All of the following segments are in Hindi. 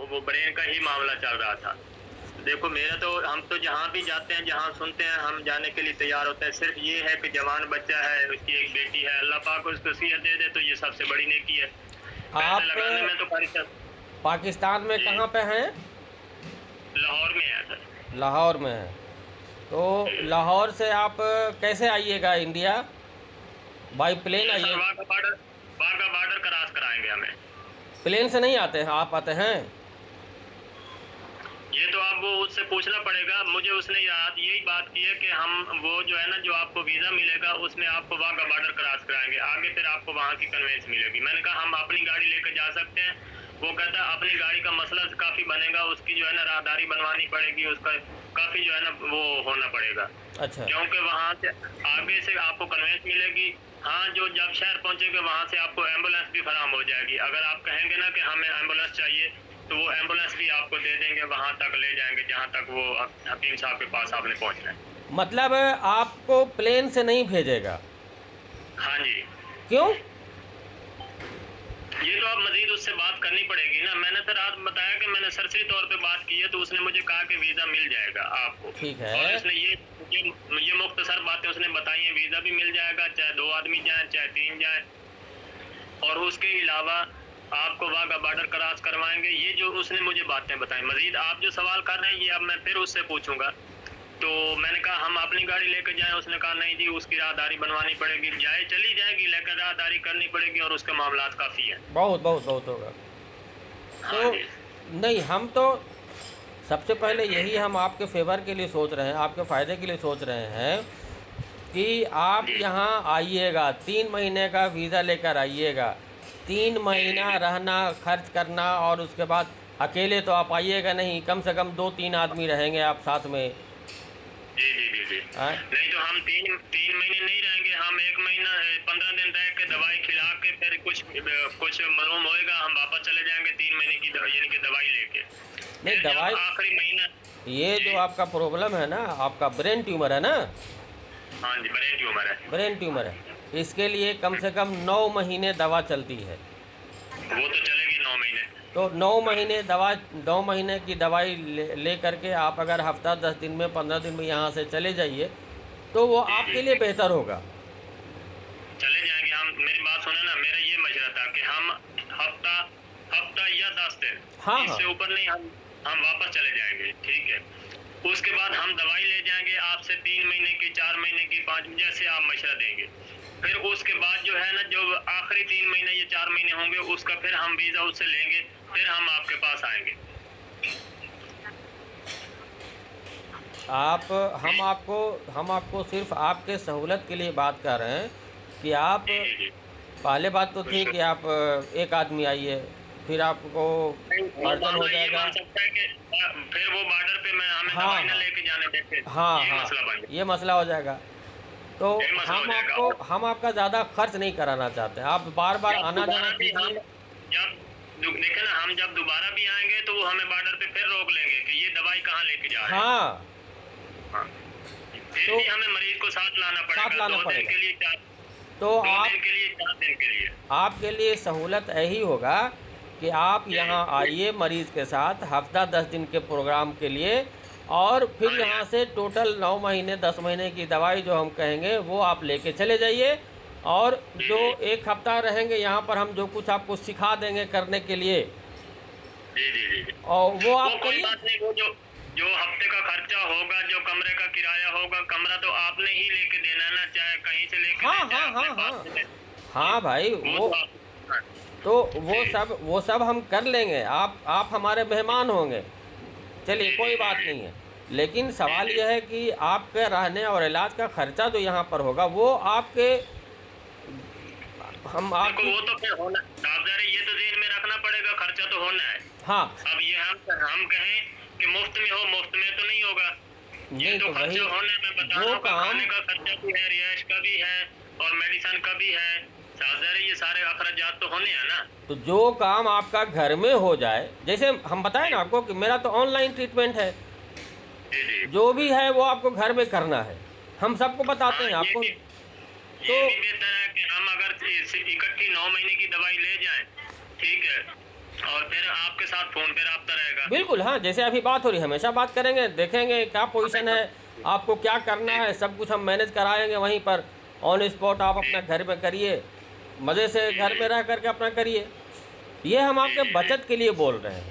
वो ब्रेन का ही मामला चल रहा था। देखो मेरा तो, हम तो जहाँ भी जाते हैं, जहाँ सुनते हैं, हम जाने के लिए तैयार होते हैं। सिर्फ ये है कि जवान बच्चा है, उसकी एक बेटी है, अल्लाह पाक उसको सेहत दे दे तो ये सबसे बड़ी नेकी है। पैसे आप लगाने में तो पाकिस्तान में जी, कहाँ पे हैं? लाहौर में है सर। लाहौर में हैं। तो लाहौर से आप कैसे आइएगा इंडिया? बाई प्लेन ये सर आइए? वाघा बॉर्डर क्रॉस कराएंगे हमें। प्लेन से नहीं आते हैं, आप आते हैं? ये तो आपको उससे पूछना पड़ेगा। मुझे उसने याद यही बात की है कि हम वो जो है ना, जो आपको वीजा मिलेगा उसमें आपको वाघा बॉर्डर क्रॉस कराएंगे, आगे फिर आपको वहाँ की कन्वेंस मिलेगी। मैंने कहा हम अपनी गाड़ी लेकर जा सकते हैं। वो कहता है अपनी गाड़ी का मसला काफी बनेगा, उसकी जो है ना राहदारी बनवानी पड़ेगी, उसका काफी जो है ना वो होना पड़ेगा, अच्छा। क्योंकि वहाँ से आगे से आपको कन्वेंस मिलेगी। हाँ, जो जब शहर पहुंचेगे वहाँ से आपको एम्बुलेंस भी फराम हो जाएगी। अगर आप कहेंगे ना कि हमें एम्बुलेंस चाहिए तो वो एम्बुलेंस भी आपको दे देंगे, वहाँ तक ले जाएंगे जहाँ तक वो हकीम साहब के पास आपने पहुँचना है। मतलब आपको प्लेन से नहीं भेजेगा? हाँ जी। क्यों? ये तो आप मजीद उससे बात करनी पड़ेगी ना। मैंने सर आज बताया कि मैंने सरसरी तौर पे बात की है, तो उसने मुझे कहा कि वीज़ा मिल जाएगा आपको। ठीक और है। इसने ये मुख्तसर बातें उसने बताई हैं, वीज़ा भी मिल जाएगा, चाहे 2 आदमी जाएं चाहे 3 जाएं। और उसके अलावा आपको वाघा बॉर्डर क्रॉस करवाएंगे। ये जो उसने मुझे बातें बताई, मजीद आप जो सवाल कर रहे हैं ये अब मैं फिर उससे पूछूंगा। तो मैंने कहा हम अपनी गाड़ी लेकर जाएं, उसने कहा नहीं जी उसकी राहदारी बनवानी पड़ेगी। जाए चली जाएगी लेकिन राहदारी करनी पड़ेगी और उसके मामलात काफ़ी हैं। बहुत बहुत बहुत होगा। हाँ तो जी। नहीं, हम तो सबसे पहले यही हम आपके फेवर के लिए सोच रहे हैं, आपके फ़ायदे के लिए सोच रहे हैं कि आप जी यहाँ आइएगा, 3 महीने का वीज़ा लेकर आइएगा। 3 महीना रहना, खर्च करना, और उसके बाद अकेले तो आप आइएगा नहीं, कम से कम 2-3 आदमी रहेंगे आप साथ में। जी जी जी जी। हाँ। नहीं तो हम तीन तीन महीने नहीं रहेंगे, हम 1 महीना 15 दिन रह के दवाई खिला के फिर कुछ मालूम होएगा, हम वापस चले जाएंगे 3 महीने की यानी कि दवाई लेके। नहीं, फिर जब दवाई, आखिरी महीना। ये जी। जो आपका प्रॉब्लम है ना, आपका ब्रेन ट्यूमर है ना? हाँ जी, ब्रेन ट्यूमर है। ब्रेन ट्यूमर है। इसके लिए कम से कम 9 महीने दवा चलती है। वो तो चलेगी 9 महीने। तो 9 महीने की दवाई ले करके आप अगर हफ्ता 10 दिन में, 15 दिन में यहाँ से चले जाइए तो वो जी आपके जी। लिए बेहतर होगा। चले जाएंगे हम। मेरी बात सुने ना, मेरा ये मशवरा था कि हम हफ्ता हफ्ता या 10 दिन, हाँ हाँ। इससे ऊपर नहीं, हम वापस चले जाएंगे, ठीक है। उसके बाद हम दवाई ले जाएंगे आपसे 3 महीने की, 4 महीने की, 5, जैसे आप मशवरा देंगे। फिर उसके बाद जो है ना, जो आखिरी 3 महीने या 4 महीने होंगे उसका फिर हम वीजा उससे लेंगे, फिर हम आपके पास आएंगे। आप जी हम आपको सिर्फ आपके सहूलत के लिए बात कर रहे हैं कि आप, जी जी जी। पहले बात तो थी बिल्कुल। कि आप एक आदमी आइए, फिर आपको नहीं, वो अड़चन हो मामला ये जाएगा। बन सकता है कि फिर वो बॉर्डर पे मैं हमें हाँ दवाई ना हाँ लेके जाने देते, हाँ ये हाँ, मसला बन जाए, ये मसला हो जाएगा। तो ये मसला हो जाएगा। और हम आपका ज़्यादा खर्च नहीं कराना चाहते, आप बार बार जब आना जाना दोबारा भी हम कीजिए। देखे ना, हम जब दोबारा भी आएंगे तो वो हमें बॉर्डर पे फिर रोक लेंगे कि ये दवाई कहाँ लेके जा रहे हैं। हाँ। हाँ। फिर तो भी हमें मरीज को साथ लाना साथ पड़ेगा, लाना 2 दिन पड़ेगा। के लिए, तो 2 दिन के लिए, 4 दिन के लिए। आपके लिए सहूलत यही होगा कि आप यहाँ आइए मरीज़ के साथ हफ्ता 10 दिन के प्रोग्राम के लिए, और फिर हाँ जी। यहाँ से टोटल 9 महीने 10 महीने की दवाई जो हम कहेंगे वो आप लेके चले जाइए। और जी जो जी 1 हफ्ता रहेंगे यहाँ पर, हम जो कुछ आपको सिखा देंगे करने के लिए, जी जी जी जी। और वो वो आप कोई करिए। बात नहीं, वो जो जो हफ्ते का खर्चा होगा, जो कमरे का किराया होगा, कमरा तो आपने ही लेके देना है ना, चाहे कहीं से लेके हाँ दें, चाहे हाँ अपने हाँ पास हाँ। से लें। हाँ भाई, वो वो तो आप। हाँ, तो जी वो सब हम कर लेंगे, आप हमारे मेहमान होंगे। चलिए, जी जी कोई जी बात जी नहीं है। लेकिन जी सवाल जी। यह है कि आपके रहने और इलाज का खर्चा जो यहाँ पर होगा वो आपके, हम देखो आपकी। वो तो फिर होना, आप जरा ये तो ध्यान में रखना पड़ेगा, खर्चा तो होना है। हाँ। अब ये हम कहें कि मुफ्त में हो, मुफ्त में तो नहीं होगा। ये नहीं तो तो वही, खर्चा होना है। मैं बता रहा जो हूँ कि काम, खाने का खर्चा भी है, रिहाइश का भी है, और मेडिसिन का भी है। साहब ये सारे अखराजात तो होने हैं ना। तो जो काम आपका घर में हो जाए, जैसे हम बताएं जी ना आपको कि मेरा तो ऑनलाइन ट्रीटमेंट है, जी जी। जो भी है वो आपको घर में करना है, हम सबको बताते हाँ, हैं आपको। ये तो भी बेहतर है कि हम अगर इकट्ठी 9 महीने की दवाई ले जाएं, ठीक है, और फिर आपके साथ फोन पे रब्ता रहेगा। बिल्कुल, हाँ, जैसे अभी बात हो रही है हमेशा बात करेंगे, देखेंगे क्या पोजीशन है, आपको क्या करना है, सब कुछ हम मैनेज कराएंगे वहीं पर ऑन स्पॉट। आप अपना घर में करिए, मज़े से घर में रह करके अपना करिए। ये हम आपके बचत के लिए बोल रहे हैं।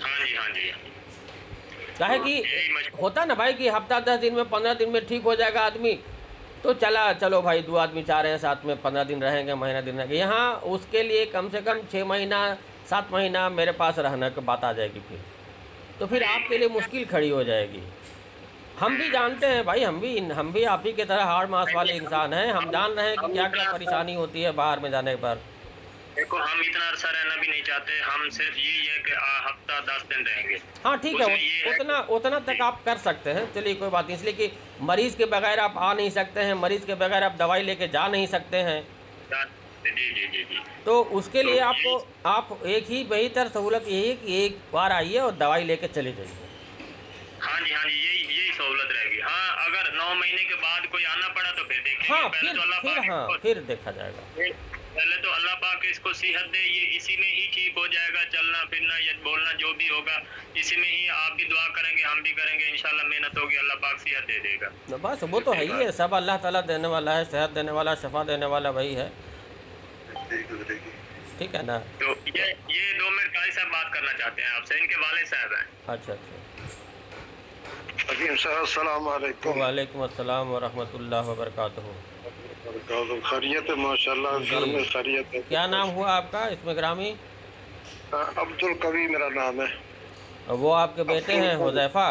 हाँ जी, हाँ जी। काहे कि होता ना भाई कि हफ्ता 10 दिन में 15 दिन में ठीक हो जाएगा आदमी, तो चलो भाई 2 आदमी चाह रहे हैं साथ में 15 दिन रहेंगे, महीना दिन रहेंगे। यहाँ उसके लिए कम से कम 6 महीना 7 महीना मेरे पास रहने की बात आ जाएगी फिर, तो फिर आपके लिए मुश्किल खड़ी हो जाएगी। हम भी जानते हैं भाई, हम भी आप ही की तरह हाड़ मास वाले इंसान हैं। हम जान रहे हैं कि क्या क्या परेशानी होती है बाहर में जाने पर। देखो हम इतना अरसा रहना भी नहीं चाहते, हम सिर्फ यही है कि हफ्ता 10 दिन रहेंगे। हाँ ठीक है, उतना तक आप कर सकते हैं, चलिए कोई बात नहीं। इसलिए कि मरीज़ के बगैर आप आ नहीं सकते हैं, मरीज़ के बगैर आप दवाई लेके जा नहीं सकते हैं। जी जी जी जी। तो उसके लिए आपको आप एक ही बेहतर सहूलत यही है कि एक बार आइए और दवाई लेके चले जाइए। हाँ जी, हाँ जी, यही सहूलत रहेगी। हाँ, अगर 9 महीने के बाद कोई आना पड़ा तो फिर देखेंगे। हाँ फिर देखा जाएगा। पहले तो अल्लाह पाक इसको सेहत दे, ये इसी में ही ठीक हो जाएगा। चलना फिरना या बोलना जो भी होगा इसी में ही। आप भी दुआ करेंगे, हम भी करेंगे, इंशाल्लाह मेहनत होगी, अल्लाह पाक सेहत दे देगा। बस वो तो है ही है, सब अल्लाह ताला देने वाला है, सेहत देने वाला, शफा देने वाला वही है। ठीक है ना। तो ये 2 मिनट कारी साहब बात करना चाहते हैं आपसे, इनके वाले साहब हैं। अच्छा। अस्सलाम वालेकुम। वालेकुम अस्सलाम व रहमतुल्लाह व बरकातहू। खैरियत है माशाल्लाह, घर में खैरियत है। क्या नाम हुआ आपका इसमें ग्रामी? अब्दुल कवी मेरा नाम है। वो आपके बेटे हैं हुज़ैफा?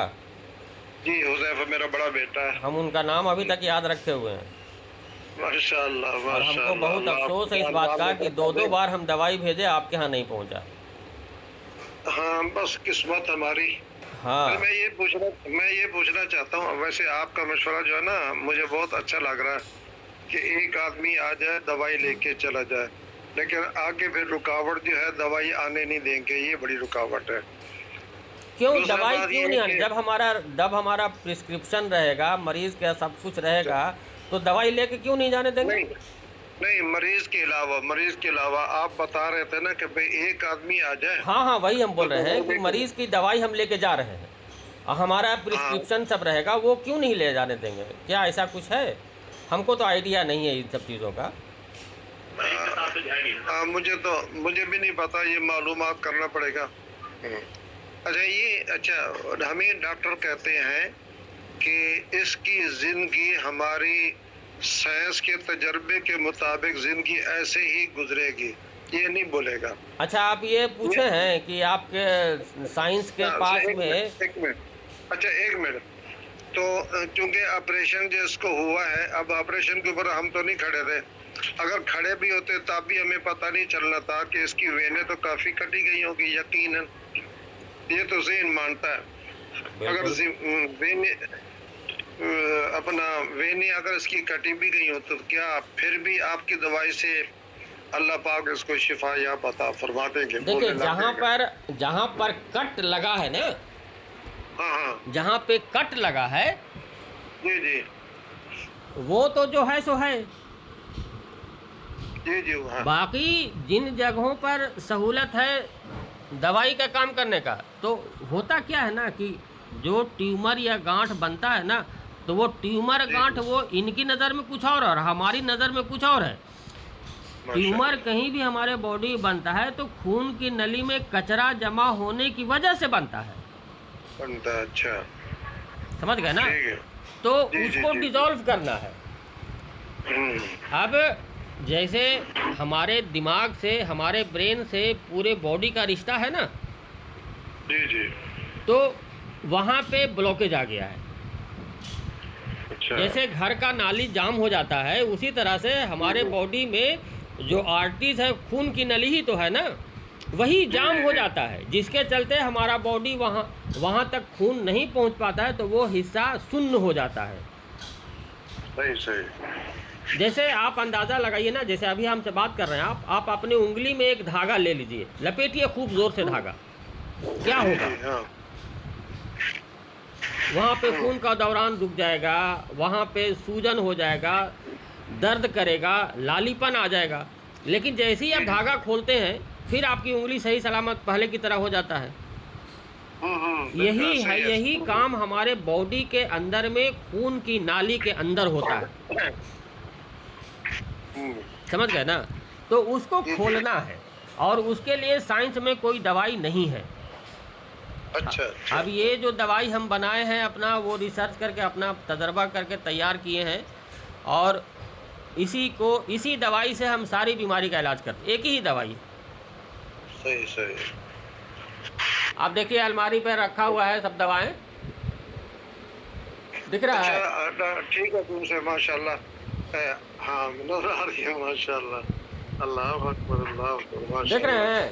जी, हुज़ैफा मेरा बड़ा बेटा है। हम उनका नाम अभी तक याद रखे हुए हैं माशाल्लाह माशाल्लाह। और हमको बहुत अफसोस है इस बात का कि 2 बार हम दवाई भेजे, आपके यहाँ नहीं पहुँचा। हाँ, बस किस्मत हमारी। हाँ, मैं ये पूछना चाहता हूँ, वैसे आपका मशवरा जो है ना मुझे बहुत अच्छा लग रहा है कि एक आदमी आ जाए दवाई लेके चला जाए, लेकिन आगे फिर रुकावट जो है दवाई आने नहीं देंगे, ये बड़ी रुकावट है। क्यों दवाई क्यों नहीं आनी? जब हमारा प्रिस्क्रिप्शन रहेगा, मरीज का सब कुछ रहेगा, तो दवाई लेके क्यों नहीं जाने देंगे? नहीं, मरीज के अलावा आप बता रहे थे ना कि भाई एक आदमी आ जाए। हाँ, वही हम बोल रहे हैं कि मरीज की दवाई हम लेके जा रहे हैं और हमारा प्रिस्क्रिप्शन सब रहेगा, वो क्यों नहीं ले जाने देंगे? क्या ऐसा कुछ है? हमको तो आइडिया नहीं है इन सब चीज़ों का। मुझे भी नहीं पता, ये मालूमात करना पड़ेगा। अच्छा, हमें डॉक्टर कहते हैं कि इसकी जिंदगी हमारी साइंस के तजर्बे के मुताबिक जिंदगी ऐसे ही गुजरेगी, ये नहीं बोलेगा। अच्छा, आप ये पूछे हैं कि आपके साइंस के पास में एक मिनट। तो चूंकि ऑपरेशन जिसको हुआ है, अब ऑपरेशन के ऊपर हम तो नहीं खड़े थे, अगर खड़े भी होते तब भी हमें पता नहीं चलना था कि इसकी वेनें तो काफी कटी गई होगी, यकीनन ये तो ज़हन मानता है। अगर वेनें अगर इसकी कटी भी गई हो तो क्या फिर भी आपकी दवाई से अल्लाह पाक इसको शिफा या पता फरमा देंगे? देखिए, जहाँ पर कट लगा है ना, हाँ, जहाँ पे कट लगा है जी, वो तो जो है सो है। जी, हाँ। बाकी जिन जगहों पर सहूलत है दवाई का काम करने का, तो होता क्या है ना कि जो ट्यूमर या गांठ बनता है ना, तो वो ट्यूमर गांठ वो इनकी नज़र में कुछ और हमारी नज़र में कुछ और है। ट्यूमर कहीं भी हमारे बॉडी बनता है तो खून की नली में कचरा जमा होने की वजह से बनता है। अच्छा, समझ गए ना? तो उसको डिसॉल्व करना है। अब जैसे हमारे दिमाग से, हमारे ब्रेन से पूरे बॉडी का रिश्ता है ना, जी, तो वहाँ पे ब्लॉकेज आ गया है। अच्छा। जैसे घर का नाली जाम हो जाता है, उसी तरह से हमारे बॉडी में जो आर्टरीज है, खून की नली ही तो है ना, वही जाम हो जाता है, जिसके चलते हमारा बॉडी वहाँ तक खून नहीं पहुँच पाता है, तो वो हिस्सा सुन्न हो जाता है। सही। जैसे आप अंदाज़ा लगाइए ना, जैसे अभी हमसे बात कर रहे हैं आप अपनी उंगली में एक धागा ले लीजिए, लपेटिए खूब ज़ोर से धागा, क्या होगा? वहाँ पे खून का दौरान रुक जाएगा, वहाँ पे सूजन हो जाएगा, दर्द करेगा, लालीपन आ जाएगा। लेकिन जैसे ही आप धागा खोलते हैं, फिर आपकी उंगली सही सलामत पहले की तरह हो जाता है। यही है, यही काम हमारे बॉडी के अंदर में खून की नाली के अंदर होता है, समझ गए ना? तो उसको खोलना है और उसके लिए साइंस में कोई दवाई नहीं है। अच्छा। अब ये जो दवाई हम बनाए हैं अपना, वो रिसर्च करके अपना तजर्बा करके तैयार किए हैं और इसी दवाई से हम सारी बीमारी का इलाज करते, एक ही दवाई। सही सही। आप देखिए अलमारी पे रखा हुआ है सब दवाएं, दिख रहा है? अच्छा ठीक है तुमसे माशाल्लाह। हाँ नजर आ रही है माशाल्लाह। अल्लाह अकबर अल्लाह अकबर। देख रहे हैं?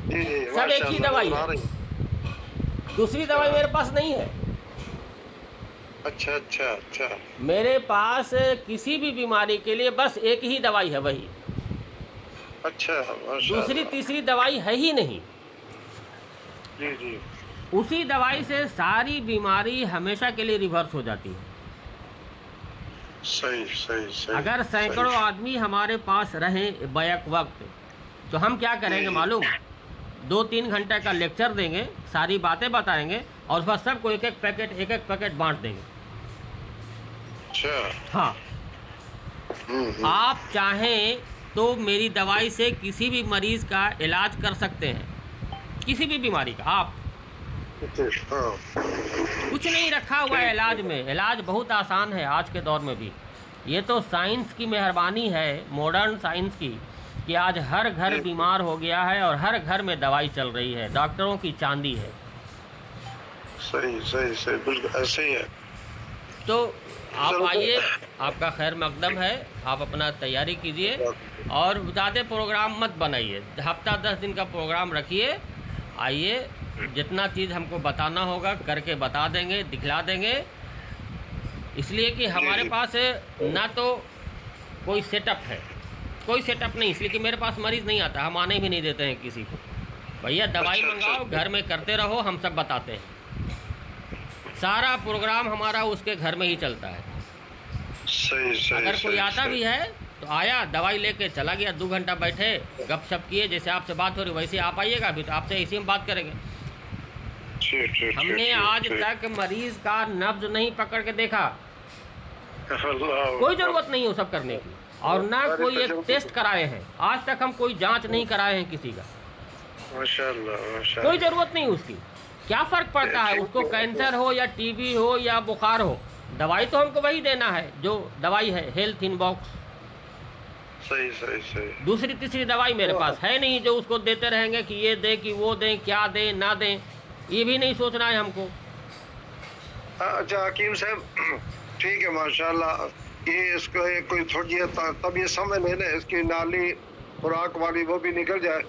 जी जी सब एक ही दवाई है, दूसरी दवाई मेरे पास नहीं है। अच्छा अच्छा अच्छा। मेरे पास किसी भी बीमारी के लिए बस एक ही दवाई है, वही। अच्छा दूसरी तीसरी दवाई है ही नहीं। जी जी। उसी दवाई से सारी बीमारी हमेशा के लिए रिवर्स हो जाती है। सही सही सही। अगर सैकड़ों आदमी हमारे पास रहें बैक वक्त, तो हम क्या करेंगे मालूम? 2-3 घंटे का लेक्चर देंगे, सारी बातें बताएंगे और बस सबको एक एक पैकेट बांट देंगे। अच्छा। हाँ, आप चाहें तो मेरी दवाई से किसी भी मरीज का इलाज कर सकते हैं, किसी भी बीमारी का। आप कुछ नहीं रखा हुआ है इलाज में, इलाज बहुत आसान है आज के दौर में भी। ये तो साइंस की मेहरबानी है, मॉडर्न साइंस की, कि आज हर घर बीमार हो गया है और हर घर में दवाई चल रही है, डॉक्टरों की चांदी है। सही सही सही, बिल्कुल ऐसे ही है। तो आप आइए, आपका खैर मकदम है, आप अपना तैयारी कीजिए और ज़्यादा प्रोग्राम मत बनाइए, हफ्ता 10 दिन का प्रोग्राम रखिए। आइए, जितना चीज़ हमको बताना होगा करके बता देंगे, दिखला देंगे। इसलिए कि हमारे पास ना तो कोई सेटअप है, कोई सेटअप नहीं, इसलिए कि मेरे पास मरीज़ नहीं आता, हम आने भी नहीं देते हैं किसी को। भैया दवाई मंगाओ, घर में करते रहो, हम सब बताते हैं। सारा प्रोग्राम हमारा उसके घर में ही चलता है। सही सही। अगर कोई आता भी है तो आया, दवाई लेके चला गया, 2 घंटा बैठे गपशप किए, जैसे आपसे बात हो रही वैसे आप आइएगा, अभी तो आपसे इसी में बात करेंगे। हमने आज तक मरीज का नब्ज नहीं पकड़ के देखा, कोई ज़रूरत नहीं है वो सब करने की, और ना कोई एक टेस्ट कराए हैं आज तक, हम कोई जांच नहीं कराए हैं किसी का, माशाल्लाह। कोई ज़रूरत नहीं उसकी। क्या फ़र्क पड़ता है उसको, कैंसर हो या टीबी हो या बुखार हो, दवाई तो हमको वही देना है जो दवाई है, हेल्थ इन बॉक्स। सही सही सही। दूसरी तीसरी दवाई मेरे पास है नहीं जो उसको देते रहेंगे कि ये दें कि वो दें, क्या दें ना दें, ये भी नहीं सोचना है हमको। अच्छा हकीम साहब, ठीक है माशाल्लाह। ये इसको कोई थोड़ी तब ये समझ ले ना, इसकी नाली खुराक वाली वो भी निकल जाए,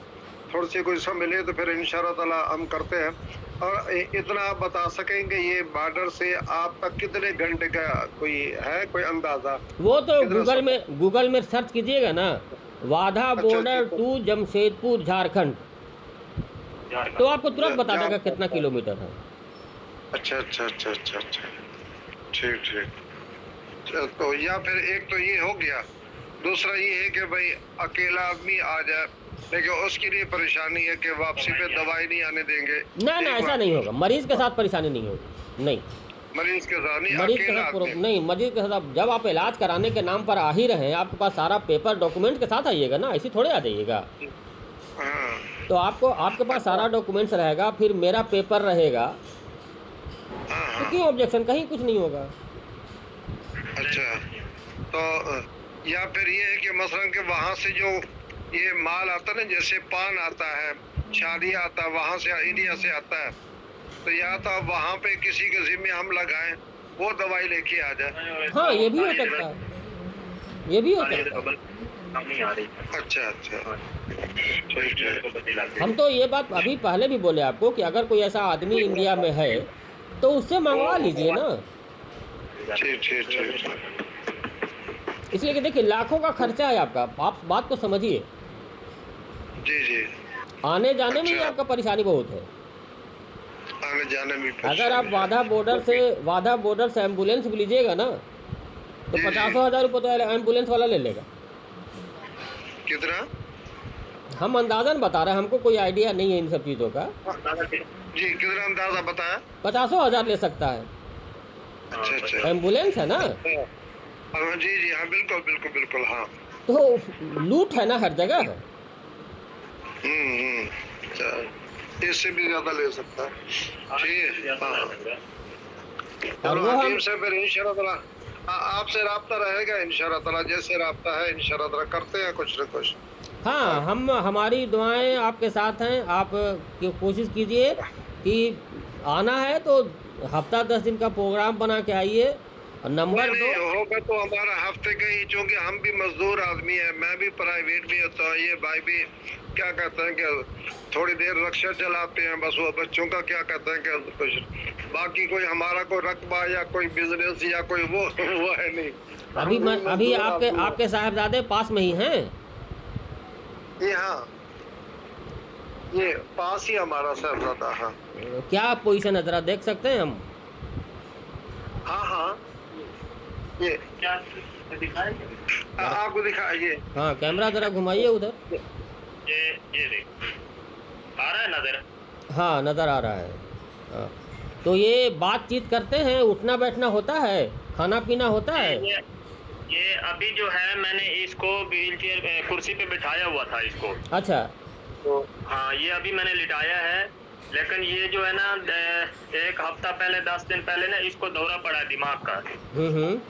थोड़ी सी कोई समझ ले तो फिर इंशाअल्लाह ताला हम करते हैं। और इतना आप बता सकेंगे ये बॉर्डर से आप तक कितने घंटे का कोई है, कोई अंदाजा? वो तो गूगल में सर्च कीजिएगा ना, वाघा बॉर्डर टू जमशेदपुर झारखंड, तो आपको तुरंत बता देगा कितना किलोमीटर है। अच्छा अच्छा अच्छा अच्छा अच्छा, ठीक ठीक। तो या फिर एक तो ये हो गया, दूसरा ये है कि भाई अकेला आदमी आ जाए, लेकिन उसके लिए परेशानी है कि वापसी पे दवाई नहीं आने देंगे। ना ऐसा नहीं होगा, मरीज के साथ परेशानी नहीं होगी। नहीं, मरीज के साथ नहीं, मरीज के साथ नहीं, मरीज के साथ जब आप इलाज कराने के नाम पर आ ही रहे हैं, आपके पास सारा पेपर डॉक्यूमेंट के साथ आइएगा ना, ऐसे थोड़े आ जाइएगा। तो आपके पास सारा डॉक्यूमेंट्स रहेगा, फिर मेरा पेपर रहेगा, तो क्यों ऑब्जेक्शन, कहीं कुछ नहीं होगा। अच्छा, तो या फिर ये है कि मसलन के वहाँ से जो ये माल आता है ना, जैसे पान आता है, शादी आता है, वहाँ से इंडिया से आता है, तो या तो वहाँ पे किसी के जिम्मे हम लगाएं, वो दवाई लेके आ जाए। हाँ, ये भी हो सकता है, ये भी हो सकता है। अच्छा अच्छा, हम तो ये बात अभी पहले भी बोले आपको कि अगर कोई ऐसा आदमी इंडिया में है तो उससे मंगवा लीजिए ना। ठीक ठीक ठीक। इसलिए कि देखिए लाखों का खर्चा है आपका, आप बात को समझिए। जी जी। आने जाने में ही आपका परेशानी बहुत है। आने जाने में अगर आप वाघा बॉर्डर से एम्बुलेंस भी लीजिएगा ना, तो 50,000 रुपये तो एम्बुलेंस वाला ले लेगा। कितना? हम अंदाजन बता रहे हैं, हमको कोई आइडिया नहीं है इन सब चीज़ों का। जी कितना अंदाजा बताया? 50,000 ले सकता है। अच्छा अच्छा। एम्बुलेंस है ना, हाँ जी जी हाँ बिल्कुल बिल्कुल बिल्कुल हाँ। तो लूट है ना हर जगह। अच्छा, इससे भी ज्यादा ले सकता है। ठीक है हाँ। और चलो वो हकीम हम से फिर इंशाल्लाह ताला आपसे राब्ता रहेगा इंशाल्लाह ताला, जैसे राब्ता है इंशाल्लाह ताला करते हैं कुछ न कुछ। हाँ, हम हमारी दुआएं आपके साथ हैं। आप कोशिश कीजिए कि आना है तो हफ्ता 10 दिन का प्रोग्राम बना के आइए। और नंबर नहीं दो, होगा तो हमारा हफ्ते का ही, क्योंकि हम भी मजदूर आदमी है, मैं भी प्राइवेट भी होता हूँ, ये भाई भी क्या कहते हैं कि थोड़ी देर रक्षा चलाते हैं, बस वो बच्चों का क्या कहते हैं कि कुछ बाकी कोई हमारा कोई रकबा या कोई बिजनेस या कोई वो है नहीं। अभी हम भी अभी मजदूर आदमी हैं। आपके साहबजादे पास में ही हैं। ये हाँ ये पास ही हमारा साहबजादा। हाँ क्या पोजीशन है, ज़रा देख सकते हैं हम? हाँ हाँ ये क्या दिखाएंगे? आपको दिखाइए। हाँ, कैमरा ज़रा घुमाइए उधर। ये देख आ रहा है नजर? हाँ, नज़र आ रहा है। हाँ, तो ये बातचीत करते हैं, उठना बैठना होता है, खाना पीना होता है। ये अभी जो है मैंने इसको व्हील चेयर कुर्सी पे बिठाया हुआ था इसको। अच्छा। तो हाँ ये अभी मैंने लिटाया है, लेकिन ये जो है ना एक हफ्ता पहले 10 दिन पहले ना इसको दौरा पड़ा है दिमाग का। हम्म।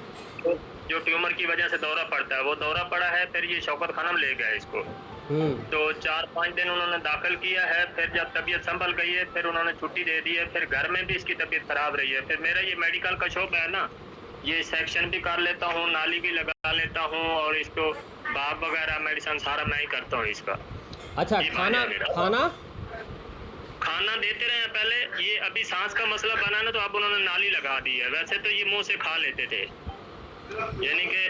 जो ट्यूमर की वजह से दौरा पड़ता है वो दौरा पड़ा है। फिर ये शौकत खानम ले गया इसको। तो 4-5 दिन उन्होंने दाखिल किया है। फिर जब तबीयत संभल गई है फिर उन्होंने छुट्टी दे दी है। फिर घर में भी इसकी तबीयत खराब रही है। फिर मेरा ये मेडिकल का शौक है ना, ये सेक्शन भी कर लेता हूँ, नाली भी लगा लेता हूँ, और इसको बाप वगैरह मेडिसिन सारा मैं ही करता हूँ इसका। अच्छा, ये खाना बात है मेरा। खाना खाना देते रहे हैं पहले। ये अभी सांस का मसला बना ना, तो अब उन्होंने नाली लगा दी है। वैसे तो ये मुंह से खा लेते थे, यानी कि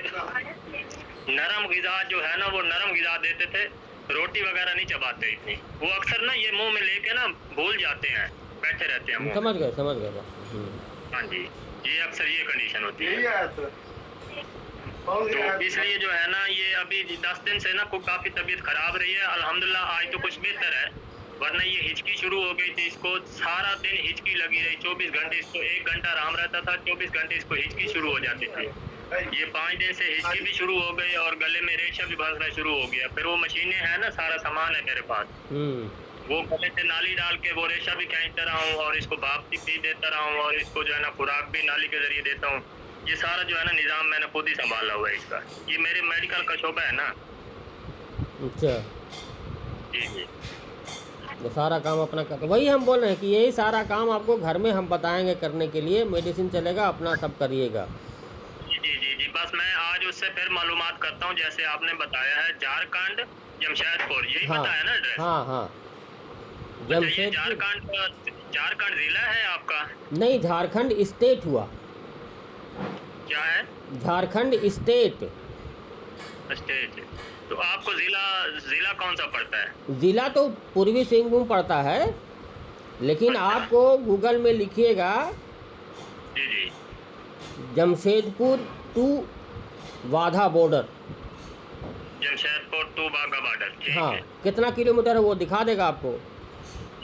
नरम ग़िज़ा जो है ना वो नरम ग़िज़ा देते थे, रोटी वगैरह नहीं चबाते इतनी। वो अक्सर ना ये मुंह में लेके ना भूल जाते हैं, बैठे रहते हैं मुंह में। समझ गए। हाँ जी, ये अक्सर ये कंडीशन होती है। यही है तो। तो इसलिए जो है ना ये अभी 10 दिन से ना काफ़ी तबीयत खराब रही है। अल्हम्दुलिल्लाह आज तो कुछ बेहतर है, वरना ये हिचकी शुरू हो गई थी इसको। सारा दिन हिचकी लगी रही, 24 घंटे। इसको 1 घंटा आराम रहता था, 24 घंटे इसको हिचकी शुरू हो जाती थी। ये 5 दिन से हिचकी भी शुरू हो गई और गले में रेशा भी भरना शुरू हो गया। फिर वो मशीनें हैं ना, सारा सामान है मेरे पास, वो गले से नाली डाल के वो रेशा भी खींचता रहा हूँ, और इसको भाप भी पी देता रहा हूँ, और इसको जो है ना खुराक भी नाली के जरिए देता हूँ। ये सारा जो है ना निज़ाम मैंने खुद ही संभाला हुआ है इसका। ये मेरे मेडिकल का शोबा है ना। अच्छा, जी जी तो सारा काम अपना कर, वही हम बोल रहे हैं कि यही सारा काम आपको घर में हम बताएंगे करने के लिए। मेडिसिन चलेगा, अपना सब करिएगा। जी बस मैं आज उससे फिर मालूमात करता हूँ। जैसे आपने बताया है झारखंड जमशेदपुर, यही हाँ बताया ना एड्रेस? हाँ, अच्छा, ये जमशेदपुर झारखंड जिला है आपका? नहीं, झारखंड स्टेट हुआ। क्या है? झारखंड स्टेट। तो आपको जिला कौन सा पड़ता है? ज़िला तो पूर्वी सिंहभूम पड़ता है, लेकिन अच्छा। आपको गूगल में लिखिएगा जी Jamshedpur to Wagah border. Jamshedpur to Wagah border, ठीक हाँ, है। कितना किलोमीटर है वो दिखा देगा आपको।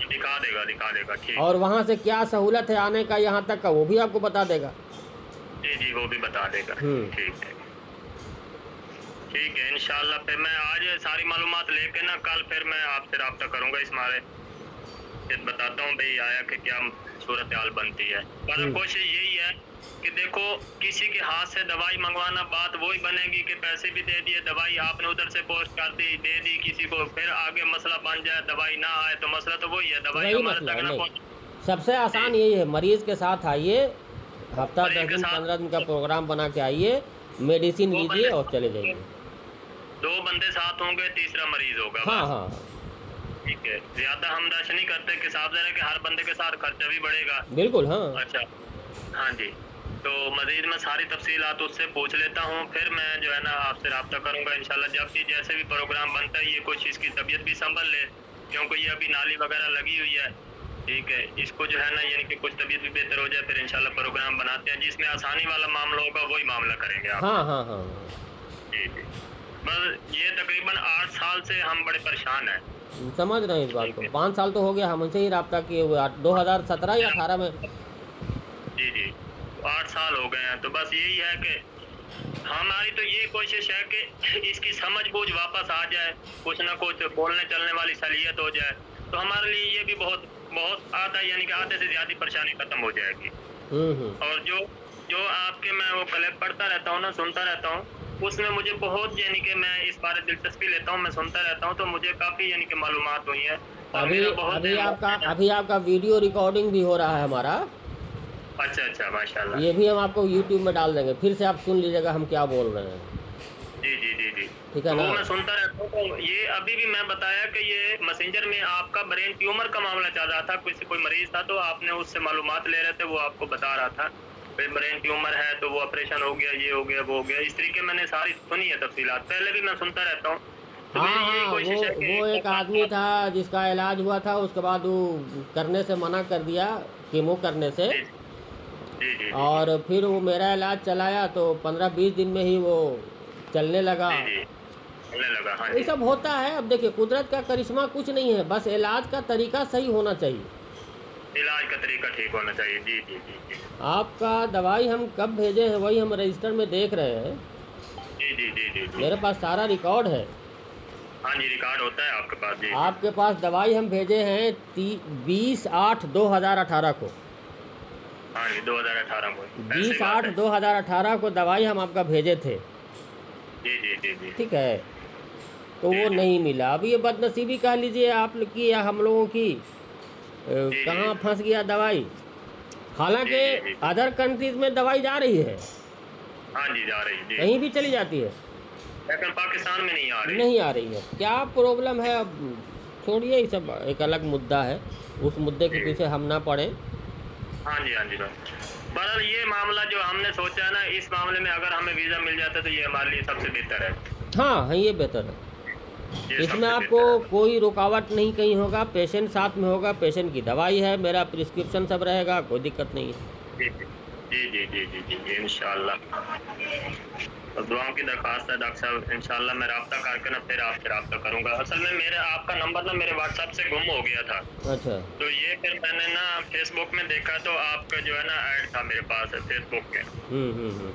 दिखा देगा ठीक। और वहाँ से क्या सहूलत है आने का यहाँ तक का, वो भी आपको बता देगा। जी वो भी बता देगा। ठीक है इंशाल्लाह। फिर मैं आज सारी मालूमात लेके ना कल फिर मैं आपसे रब्ता करूंगा इस मारे, फिर बताता हूँ भाई आया कि क्या सूरत हाल बनती है। पर कोशिश यही है कि देखो किसी के हाथ से दवाई मंगवाना, बात वही बनेगी कि पैसे भी दे दिए, दवाई आपने उधर से पोस्ट कर दी, दे दी किसी को, फिर आगे मसला बन जाए, दवाई ना आए तो मसला तो वही है, दवाई हमारे तक ना पहुंचे। सबसे आसान यही है, मरीज के साथ आइए, हफ्ता 10 दिन 15 दिन का प्रोग्राम बना के आइए, मेडिसिन लीजिए और चले जाइए। 2 बंदे साथ होंगे, तीसरा मरीज होगा। हाँ ठीक है, ज्यादा हम रश नहीं करते कि साहब जरा कि हर बंदे के साथ खर्चा भी बढ़ेगा। बिल्कुल। हाँ अच्छा, हाँ जी। तो मजीद मैं सारी तफसीलात उससे पूछ लेता हूँ, फिर मैं जो है ना आपसे रब्ता करूँगा इंशाल्लाह। जब भी जैसे भी प्रोग्राम बनता है, ये कुछ इसकी तबीयत भी संभल ले, क्योंकि ये अभी नाली वगैरह लगी हुई है। ठीक है, इसको जो है ना यानी कि कुछ तबीयत भी बेहतर हो जाए, फिर इंशाल्लाह प्रोग्राम बनाते हैं। जिसमें आसानी वाला मामला होगा वही मामला करेंगे आप। हाँ। जी बस ये तकरीबन 8 साल से हम बड़े परेशान हैं। समझ रहे हैं इस बात को। 5 साल तो हो गया हमसे ही रब्ता किए हुए, 2017 या 18 में। जी जी, 8 साल हो गए हैं। तो बस यही है कि हमारी तो ये कोशिश है कि इसकी समझ बूझ वापस आ जाए, कुछ ना कुछ बोलने चलने वाली सलीयत हो जाए, तो हमारे लिए ये भी बहुत बहुत आधा यानी कि आधे से ज़्यादा परेशानी खत्म हो जाएगी। और जो जो आपके मैं वो क्लिप पढ़ता रहता हूँ ना, सुनता रहता हूँ, उसमें मुझे बहुत यानी कि मैं इस बारे दिलचस्पी लेता हूँ, मैं सुनता रहता हूँ, तो मुझे काफ़ी यानी कि मालूमात हुई है। और अभी मेरा बहुत अभी आपका वीडियो रिकॉर्डिंग भी हो रहा है हमारा। अच्छा अच्छा, माशाल्लाह। ये भी हम आपको यूट्यूब में डाल देंगे, फिर से आप सुन लीजिएगा हम क्या बोल रहे हैं। जी जी जी जी, ठीक है तो ना। वो मैं सुनता रहता हूँ। तो ये अभी भी मैं बताया कि ये मैसेंजर में आपका ब्रेन ट्यूमर का मामला चल रहा था, कोई मरीज था, तो आपने उससे मालूमात ले रहे थे, वो आपको बता रहा था ब्रेन ट्यूमर है, तो वो ऑपरेशन हो गया, ये हो गया, वो हो गया। इस तरीके मैंने सारी सुनी है तफसीलात, पहले भी मैं सुनता रहता हूँ। तो हाँ मेरी यही हाँ, कोशिश है कि वो एक आदमी था जिसका इलाज हुआ था, उसके बाद वो करने से मना कर दिया, कीमो करने से। जी जी जी जी और फिर वो मेरा इलाज चलाया तो 15-20 दिन में ही वो चलने लगा। जी जी, चलने लगा। हाँ ये जी, सब होता है। अब देखिए, कुदरत का करिश्मा कुछ नहीं है, बस इलाज का तरीका सही होना चाहिए। इलाज का तरीका ठीक होना चाहिए। जी जी जी जी आपका दवाई हम कब भेजे हैं वही हम रजिस्टर में देख रहे हैं, जी जी जी जी जी, मेरे पास सारा रिकॉर्ड है। हाँ जी, रिकॉर्ड होता है आपके पास। जी आपके पास दवाई हम भेजे हैं 20/8/2018 को। हाँ जी, 2018 को। ऐसी बात है। 20/8/2018 को दवाई हम आपका भेजे थे। जी जी जी जी ठीक है, तो वो नहीं मिला। अब ये बदनसीबी कह लीजिए आप लोग की या हम लोगों की, कहाँ फंस गया दवाई। हालांकि अदर कंट्रीज में दवाई जा रही है, हाँ जी, जा रही जी, कहीं भी चली जाती है, लेकिन पाकिस्तान में नहीं आ रही। नहीं आ रही है। क्या प्रॉब्लम है, अब छोड़िए, ये सब एक अलग मुद्दा है, उस मुद्दे के पीछे हम ना पड़े। हाँ जी हाँ जी, बहरहाल ये मामला जो हमने सोचा है ना, इस मामले में अगर हमें वीज़ा मिल जाता तो ये हमारे लिए सबसे बेहतर है। हाँ, ये बेहतर है। ये इसमें सबसे आपको बेहतर है। कोई रुकावट नहीं कहीं होगा, पेशेंट साथ में होगा, पेशेंट की दवाई है, मेरा प्रिस्क्रिप्शन सब रहेगा, कोई दिक्कत नहीं है। जी जी जी जी जी जी जी, इंशाल्लाह। तो दुआओं की दरख्वास्त है डॉक्टर साहब, इंशाल्लाह मैं रब्ता करके ना फिर आपसे रब्ता करूंगा। असल में मेरे आपका नंबर ना मेरे व्हाट्सएप से गुम हो गया था। अच्छा, तो ये फिर मैंने ना फेसबुक में देखा, तो आपका जो है ना ऐड था मेरे पास फेसबुक पे,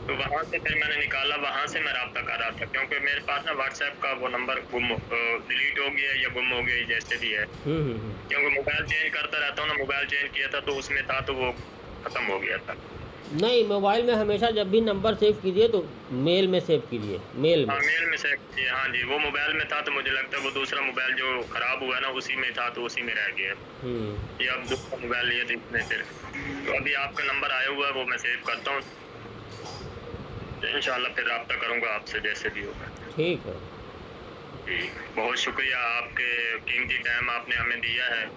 तो वहाँ से फिर मैंने निकाला, वहाँ से मैं रब्ता कर रहा था, क्योंकि मेरे पास ना व्हाट्सएप का वो नंबर डिलीट हो गया या गुम हो गया, जैसे भी है, क्योंकि मोबाइल चेंज करता रहता हूँ ना। मोबाइल चेंज किया था तो उसमें था, तो वो खत्म हो गया था। नहीं, मोबाइल में हमेशा जब भी नंबर सेव कीजिए तो मेल में सेव कीजिए, मेल में। हाँ, मेल में सेव किए। हाँ जी, वो मोबाइल में था, तो मुझे लगता है वो दूसरा मोबाइल जो खराब हुआ ना उसी में था, तो उसी में रह गया। ये अब दूसरा मोबाइल लिया तो इसमें फिर, तो अभी आपका नंबर आया हुआ है, वो मैं सेव करता हूँ, इंशाल्लाह फिर रब्ता करूँगा आपसे जैसे भी होगा। ठीक है जी, बहुत शुक्रिया, आपके कीमती टाइम आपने हमें दिया है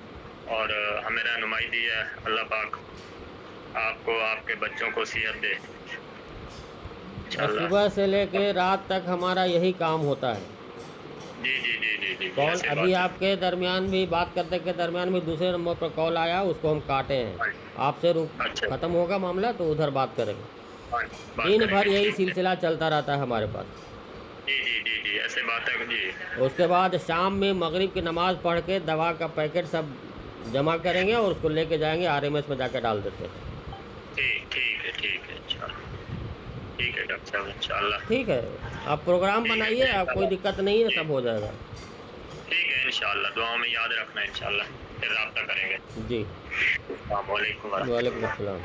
और हमें रहनुमाई दी है। अल्लाह पाक आपको आपके बच्चों को सेहत दे। सुबह से लेके रात तक हमारा यही काम होता है। जी जी जी जी जी, कॉल ऐसी अभी बात है। आपके दर्मियान भी बात करते के दरमियान में दूसरे नंबर पर कॉल आया, उसको हम काटे हैं। आपसे अच्छा, ख़त्म होगा मामला तो उधर बात करेंगे। हाँ, बात दिन करेंगे, भर यही ठीक है। सिलसिला चलता रहता है हमारे पास। जी जी जी जी, ऐसे बात है जी। उसके बाद शाम में मगरिब की नमाज़ पढ़ के दवा का पैकेट सब जमा करेंगे और उसको लेके जाएंगे RMS में जाकर डाल देते हैं। ठीक है, इंशाल्लाह। ठीक है डॉक्टर साहब, इंशाल्लाह। ठीक है, आप प्रोग्राम बनाइए, आप कोई दिक्कत नहीं है, सब हो जाएगा। ठीक है, इंशाल्लाह, दुआओं में याद रखना, इंशाल्लाह फिर रब्ता करेंगे। जी, अस्सलाम वालेकुम। वालेकुम अस्सलाम।